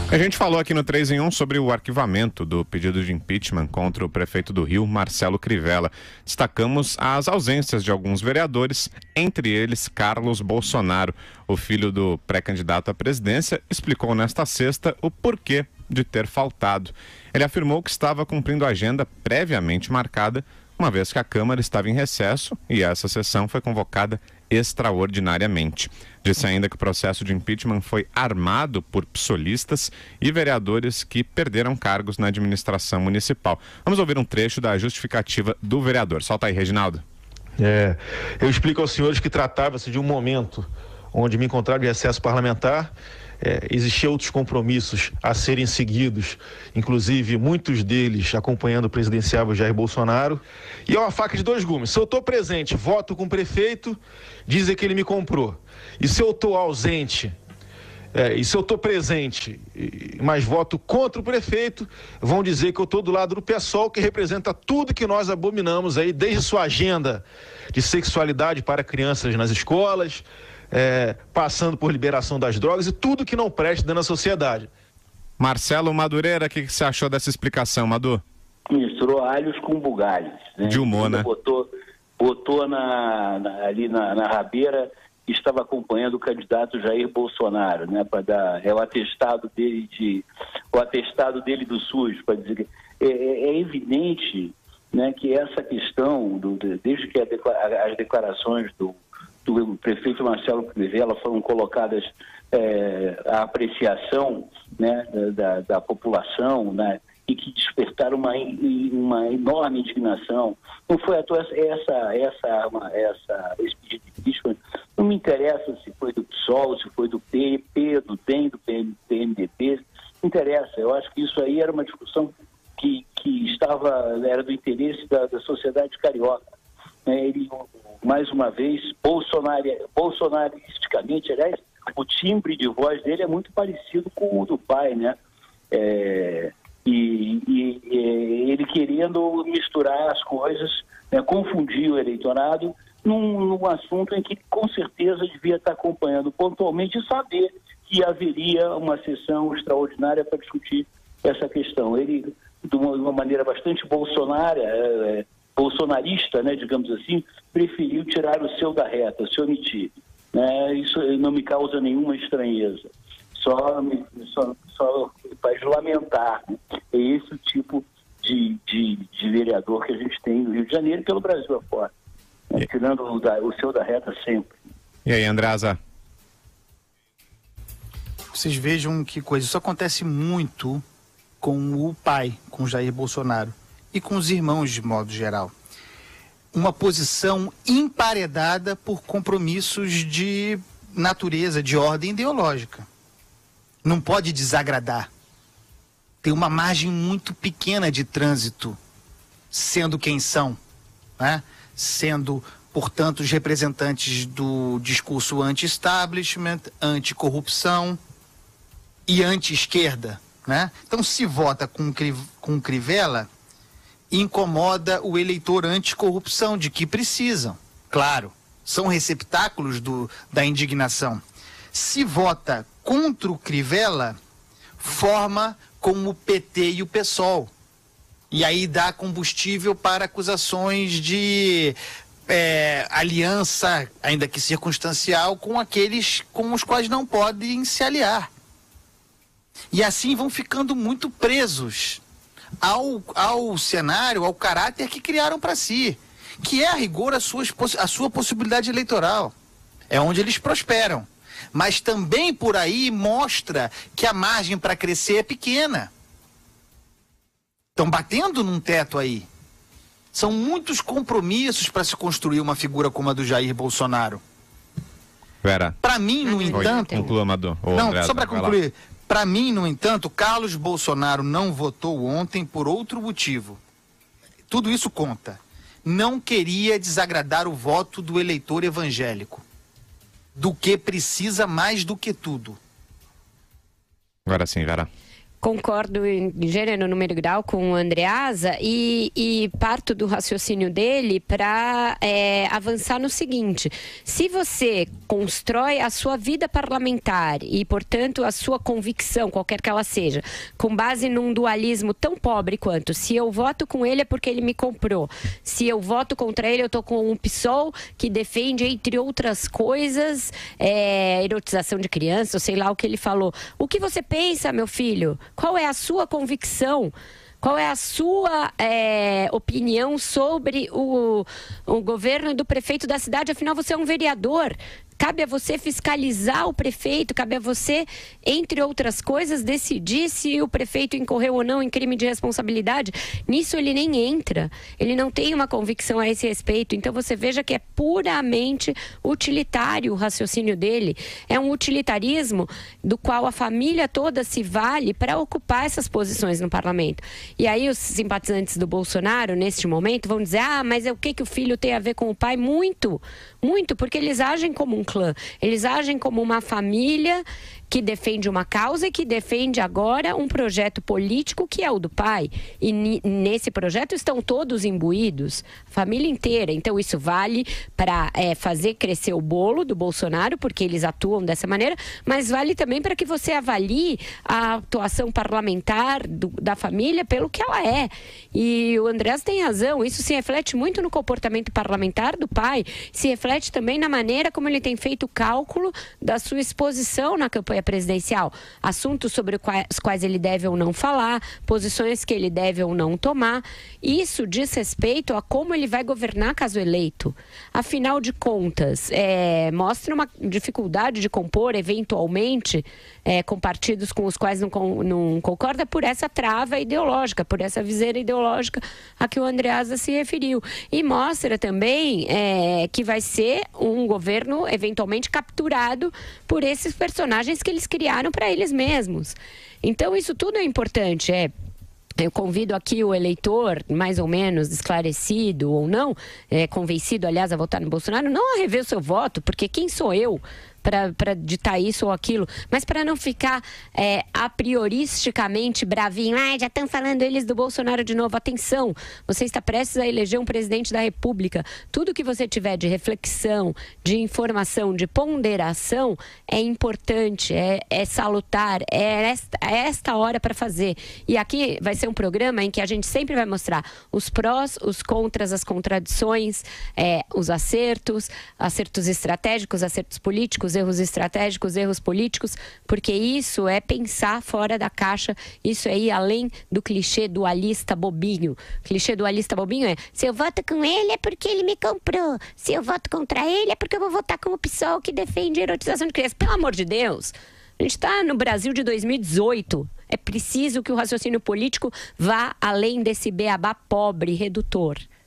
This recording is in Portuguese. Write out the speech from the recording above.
A gente falou aqui no 3 em 1 sobre o arquivamento do pedido de impeachment contra o prefeito do Rio, Marcelo Crivella. Destacamos as ausências de alguns vereadores, entre eles Carlos Bolsonaro. O filho do pré-candidato à presidência explicou nesta sexta o porquê de ter faltado. Ele afirmou que estava cumprindo a agenda previamente marcada, uma vez que a Câmara estava em recesso e essa sessão foi convocada extraordinariamente. Disse ainda que o processo de impeachment foi armado por psolistas e vereadores que perderam cargos na administração municipal. Vamos ouvir um trecho da justificativa do vereador. Solta aí, Reginaldo. Eu explico aos senhores que tratava-se de um momento onde me encontrava em recesso parlamentar. Existiam outros compromissos a serem seguidos, inclusive muitos deles acompanhando o presidenciável Jair Bolsonaro, e é uma faca de dois gumes. Se eu estou presente, voto com o prefeito, dizem que ele me comprou, e se eu estou ausente, e se eu estou presente, mas voto contra o prefeito, vão dizer que eu estou do lado do PSOL, que representa tudo que nós abominamos aí, desde sua agenda de sexualidade para crianças nas escolas, passando por liberação das drogas e tudo que não preste dentro da sociedade. Marcelo Madureira, o que você achou dessa explicação, Madu? Misturou alhos com bugalhos, né? De humor, né? Botou ali na rabeira e estava acompanhando o candidato Jair Bolsonaro, né? Para dar o atestado dele do SUS, para dizer que é evidente, né, que essa questão desde que as declarações do prefeito Marcelo Crivella foram coladas à apreciação, né, da população, né, e que despertaram uma enorme indignação. Não foi à toa esse pedido de impeachment. Não me interessa se foi do PSOL, se foi do PP, do DEM, do PMDB. Não interessa. Eu acho que isso aí era uma discussão que era do interesse da sociedade carioca. Ele, mais uma vez, bolsonaristicamente, aliás, o timbre de voz dele é muito parecido com o do pai, né? Ele querendo misturar as coisas, né, confundir o eleitorado num assunto em que com certeza devia estar acompanhando pontualmente e saber que haveria uma sessão extraordinária para discutir essa questão. Ele, de uma maneira bastante bolsonarista, né, digamos assim, preferiu tirar o seu da reta, se omitir. Né? Isso não me causa nenhuma estranheza. Só faz lamentar. Né? É esse o tipo de vereador que a gente tem no Rio de Janeiro e pelo Brasil afora. Né? Tirando o seu da reta sempre. E aí, Andreasa? Vocês vejam que coisa. Isso acontece muito com o pai, com Jair Bolsonaro. E com os irmãos, de modo geral. Uma posição emparedada por compromissos de natureza, de ordem ideológica. Não pode desagradar. Tem uma margem muito pequena de trânsito, sendo quem são, né? Sendo, portanto, os representantes do discurso anti-establishment, anti-corrupção e anti-esquerda, né? Então, se vota com Crivella, incomoda o eleitor anticorrupção, de que precisam. Claro, são receptáculos da indignação. Se vota contra o Crivella, forma como o PT e o PSOL. E aí dá combustível para acusações de aliança, ainda que circunstancial, com aqueles com os quais não podem se aliar. E assim vão ficando muito presos ao cenário, ao caráter que criaram para si, que é, a rigor, a sua possibilidade eleitoral. É onde eles prosperam. Mas também por aí mostra que a margem para crescer é pequena. Estão batendo num teto aí. São muitos compromissos para se construir uma figura como a do Jair Bolsonaro. Vera. Para mim, no entanto... Conclua, Amador. Não, só para concluir. Para mim, no entanto, Carlos Bolsonaro não votou ontem por outro motivo. Tudo isso conta. Não queria desagradar o voto do eleitor evangélico, do que precisa mais do que tudo. Agora sim, Vera. Concordo em gênero, número e grau com o Andreasa e parto do raciocínio dele para avançar no seguinte: se você constrói a sua vida parlamentar e, portanto, a sua convicção, qualquer que ela seja, com base num dualismo tão pobre quanto se eu voto com ele é porque ele me comprou, se eu voto contra ele eu estou com um PSOL que defende, entre outras coisas, erotização de criança, ou sei lá o que ele falou. O que você pensa, meu filho? Qual é a sua convicção? Qual é a sua opinião sobre o governo do prefeito da cidade? Afinal, você é um vereador. Cabe a você fiscalizar o prefeito, cabe a você, entre outras coisas, decidir se o prefeito incorreu ou não em crime de responsabilidade. Nisso ele nem entra, ele não tem uma convicção a esse respeito. Então você veja que é puramente utilitário o raciocínio dele. É um utilitarismo do qual a família toda se vale para ocupar essas posições no parlamento. E aí os simpatizantes do Bolsonaro, neste momento, vão dizer: ah, mas o que o filho tem a ver com o pai? Muito, muito, porque eles agem como um clã. Eles agem como uma família que defende uma causa e que defende agora um projeto político que é o do pai. E nesse projeto estão todos imbuídos, a família inteira. Então isso vale para fazer crescer o bolo do Bolsonaro, porque eles atuam dessa maneira, mas vale também para que você avalie a atuação parlamentar da família pelo que ela é. E o Andreas tem razão, isso se reflete muito no comportamento parlamentar do pai, se reflete também na maneira como ele tem feito o cálculo da sua exposição na campanha presidencial, assuntos sobre os quais ele deve ou não falar, posições que ele deve ou não tomar. Isso diz respeito a como ele vai governar caso eleito. Afinal de contas, mostra uma dificuldade de compor eventualmente com partidos com os quais não concorda por essa trava ideológica, por essa viseira ideológica a que o Andreasa se referiu. E mostra também que vai ser um governo eventualmente capturado por esses personagens que eles criaram para eles mesmos. Então isso tudo é importante. Eu convido aqui o eleitor, mais ou menos esclarecido ou não, convencido, aliás, a votar no Bolsonaro, não a rever o seu voto, porque quem sou eu para ditar isso ou aquilo, mas para não ficar a prioristicamente bravinho. Já estão falando eles do Bolsonaro de novo. Atenção, você está prestes a eleger um presidente da República. Tudo que você tiver de reflexão, de informação, de ponderação é importante, é salutar, é esta hora para fazer. E aqui vai ser um programa em que a gente sempre vai mostrar os prós, os contras, as contradições, os acertos estratégicos, acertos políticos, erros estratégicos, erros políticos, porque isso é pensar fora da caixa, isso é ir além do clichê dualista bobinho. O clichê dualista bobinho é: se eu voto com ele é porque ele me comprou, se eu voto contra ele é porque eu vou votar com o PSOL que defende a erotização de crianças. Pelo amor de Deus, a gente está no Brasil de 2018. É preciso que o raciocínio político vá além desse beabá pobre, redutor.